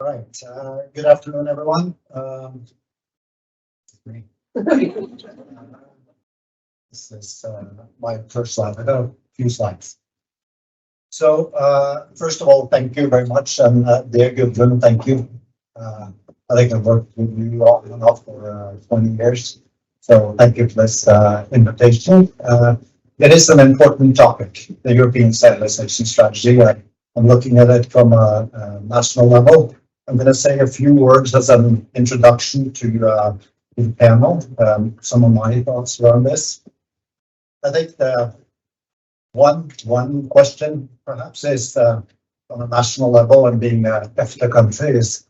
All right. Good afternoon, everyone. Me. This is my first slide. I got a few slides. So, first of all, thank you very much, and dear Gudrun, thank you. I think I've worked with you off and off for 20 years, so thank you for this invitation. It is an important topic, the European Standardisation Strategy. I'm looking at it from a national level. I'm going to say a few words as an introduction to the panel, some of my thoughts around this. I think the one question perhaps is on a national level, and being a EFTA country, is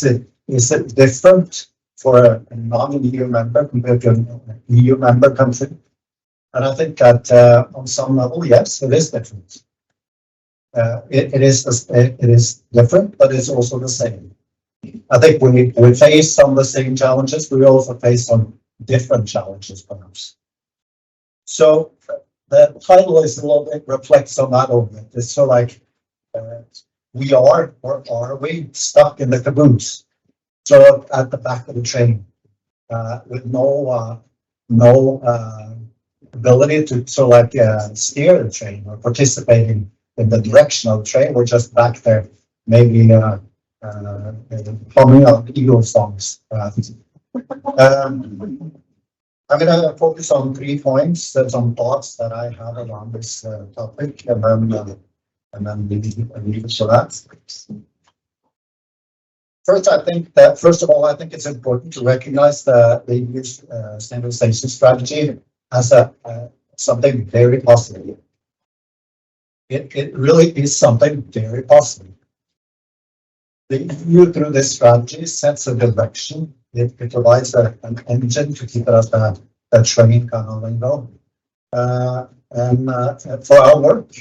it different for a non-EU member compared to an EU member country? And I think that on some level, yes, it is different. It is different, but it's also the same. I think we face some of the same challenges, but we also face some different challenges, perhaps. So the title is a little bit reflects on that a little bit. It's so like we are, or are we, stuck in the caboose, so at the back of the train, with no ability to sort of steer the train or participate in the direction of the train. We're just back there, maybe humming out Eagle songs. I'm going to focus on 3 points, some thoughts that I have around this topic, and then leave it for that. First of all, I think it's important to recognize the EU Standardization Strategy as something very positive. It really is something very positive. The EU, through this strategy, sets a direction. It provides an engine to keep it as the train kind of lingo. And for our work,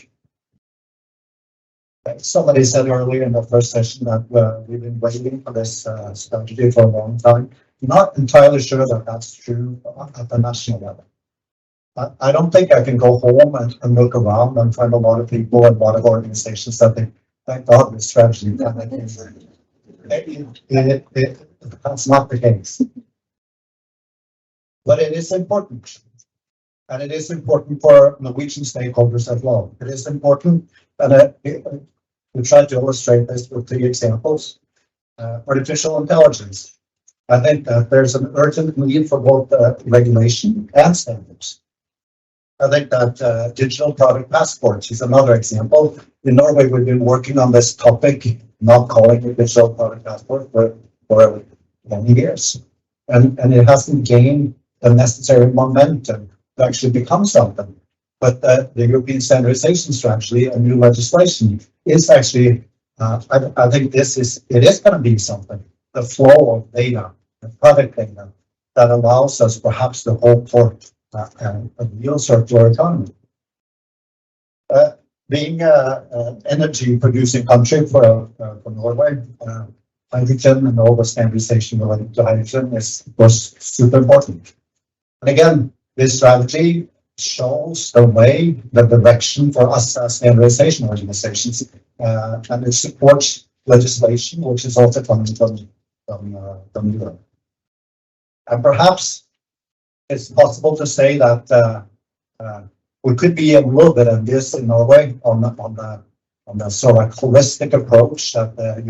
somebody said earlier in the first session that we've been waiting for this strategy for a long time. Not entirely sure that that's true at the national level. I don't think I can go home and look around and find a lot of people and a lot of organizations that think, thank God this strategy. That's not the case. But it is important. And it is important for Norwegian stakeholders as well. It is important, and we try to illustrate this with 3 examples. Artificial intelligence. I think that there's an urgent need for both regulation and standards. I think that digital product passports is another example. In Norway, we've been working on this topic, not calling it digital product passport, for many years. And it hasn't gained the necessary momentum to actually become something. But the European Standardization Strategy and new legislation is actually, I think it is going to be something. The flow of data, the product data, that allows us perhaps to hope for a real circular economy. Being an energy producing country for Norway, hydrogen and all the standardization related to hydrogen was super important. And again, this strategy shows the way, the direction for us as standardization organizations, and it supports legislation which is also coming from Europe. And perhaps it's possible to say that we could be a little bit envious in Norway on the sort of holistic approach that the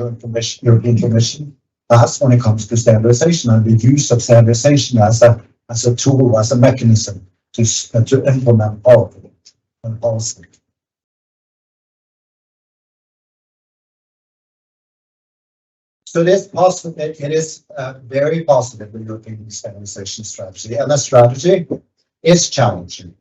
European Commission has when it comes to standardization, and the use of standardization as a tool, as a mechanism to implement policy. So it is positive. It is very positive, the European Standardization Strategy, and the strategy is challenging.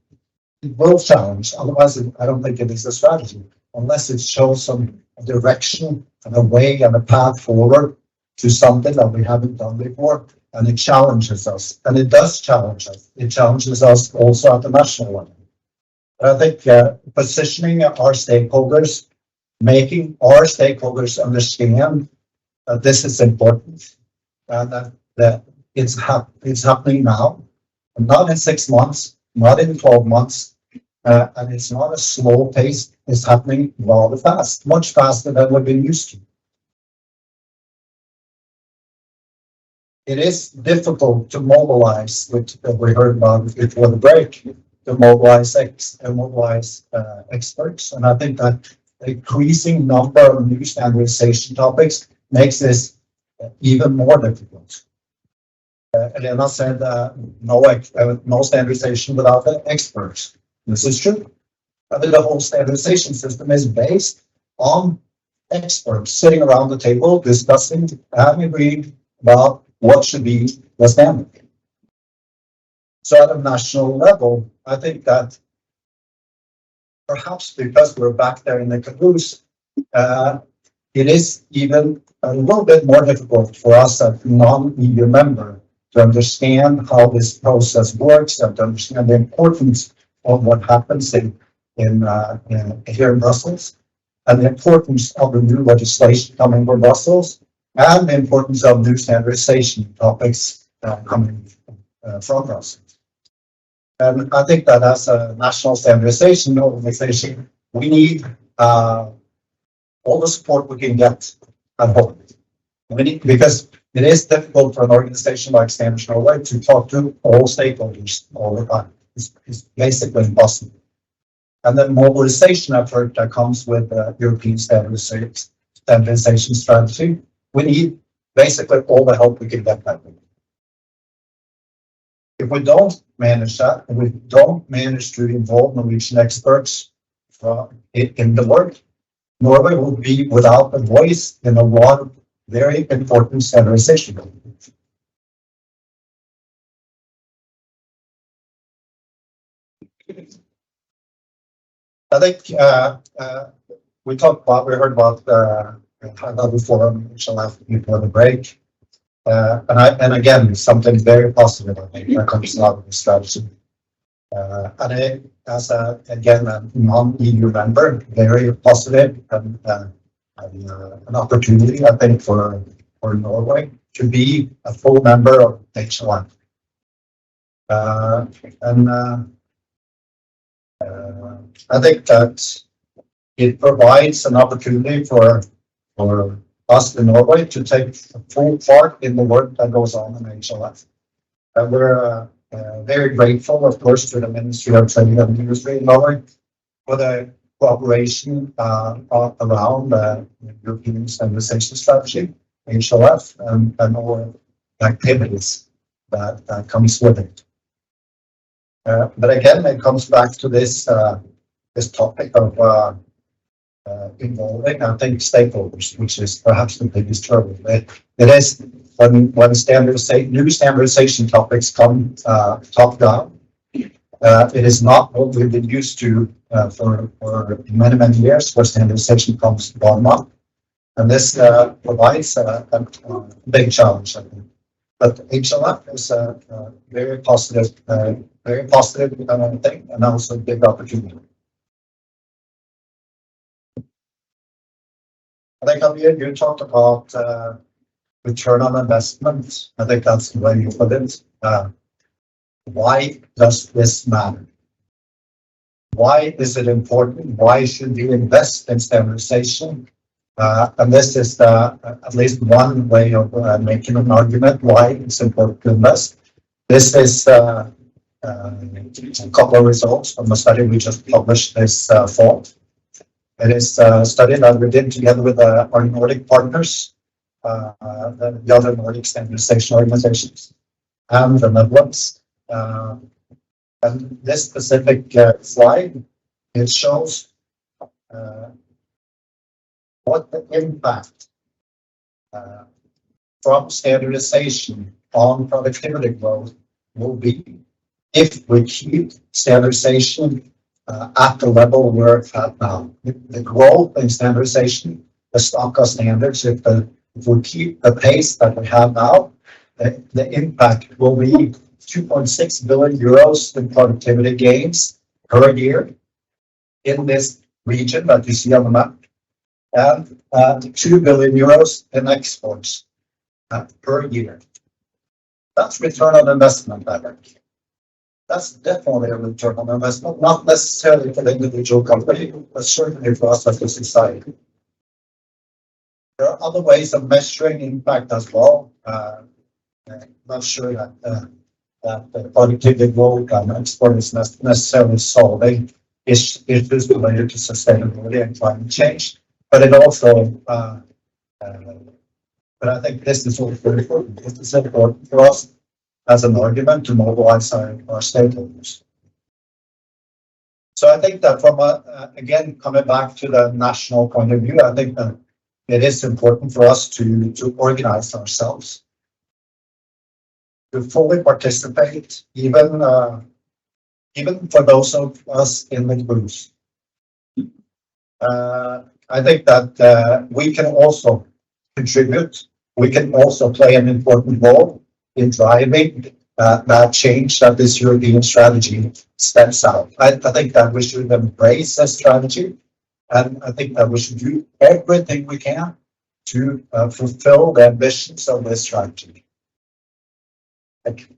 It will challenge. Otherwise, I don't think it is a strategy unless it shows some direction and a way and a path forward to something that we haven't done before, and it challenges us. And it does challenge us. It challenges us also at the national level. I think positioning our stakeholders, making our stakeholders understand that this is important, and that it's happening now, and not in 6 months, not in 12 months, and it's not a slow pace. It's happening rather fast, much faster than we've been used to. it is difficult to mobilize, which we heard about before the break, to mobilize experts. And I think that the increasing number of new standardization topics makes this even more difficult. Elena said no standardization without the experts. This is true. I think the whole standardization system is based on experts sitting around the table discussing and agreeing about what should be the standard. So at a national level, I think that perhaps because we're back there in the caboose, it is even a little bit more difficult for us as non-EU member to understand how this process works and to understand the importance of what happens here in Brussels, and the importance of the new legislation coming from Brussels, and the importance of new standardization topics coming from Brussels. And I think that as a national standardization organization, we need all the support we can get at home. Because it is difficult for an organization like Standards Norway to talk to all stakeholders all the time. It's basically impossible. And the mobilization effort that comes with the European Standardization Strategy, we need basically all the help we can get that way. If we don't manage that, and we don't manage to involve Norwegian experts in the work, Norway will be without a voice in a lot of very important standardization. I think we heard about the high-level forum, which I'll have before the break. And again, something very positive, I think, that comes out of the strategy. And as a non-EU member, very positive and an opportunity, I think, for Norway to be a full member of HLF. I think that it provides an opportunity for us in Norway to take full part in the work that goes on in HLF. And we're very grateful, of course, to the Ministry of Trade and Industry in Norway for the cooperation around the European Standardization Strategy, HLF, and all the activities that comes with it. But again, it comes back to this topic of involving, I think, stakeholders, which is perhaps the biggest hurdle. It is when new standardization topics come top down. It is not what we've been used to for many years, where standardization comes bottom up, and this provides a big challenge, I think. But HLF is a very positive thing, and also a big opportunity. I think, Javier, you talked about return on investment. I think that's the way you put it. Why does this matter? Why is it important? Why should we invest in standardization? And this is at least one way of making an argument why it's important to invest. This is a couple of results from a study we just published this fall. It is a study that we did together with our Nordic partners, the other Nordic standardization organizations, and the Netherlands. And this specific slide, it shows what the impact from standardization on productivity growth will be if we keep standardization at the level we're at now. The growth in standardization, the Stockholm standards, if we keep the pace that we have now, the impact will be 2.6 billion euros in productivity gains per year in this region that you see on the map, and 2 billion euros in exports per year. That's return on investment, I think. That's definitely a return on investment, not necessarily for the individual company, but certainly for us as a society. There are other ways of measuring impact as well. not sure that the productivity growth and export is necessarily solving issues related to sustainability and climate change, but it also, but I think this is also very important. This is important for us as an argument to mobilize our stakeholders. So I think that from again, coming back to the national point of view, I think that it is important for us to organize ourselves, to fully participate, even for those of us in the groups. I think that we can also contribute. We can also play an important role in driving that change that this European strategy steps out. I think that we should embrace this strategy, and I think that we should do everything we can to fulfill the ambitions of this strategy. Thank you.